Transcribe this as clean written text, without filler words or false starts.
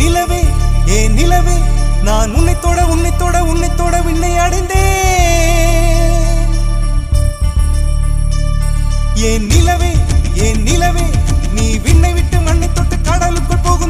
நிலவே நிலவே நான் உன்னைத்தோட உன்னைத்தோட உன்னைத்தோட விண்ணை அடைந்தேன். நிலவே நிலவே நீ விண்ணை விட்டு மண்ணை தொட்டு கடலுக்குள் போகும்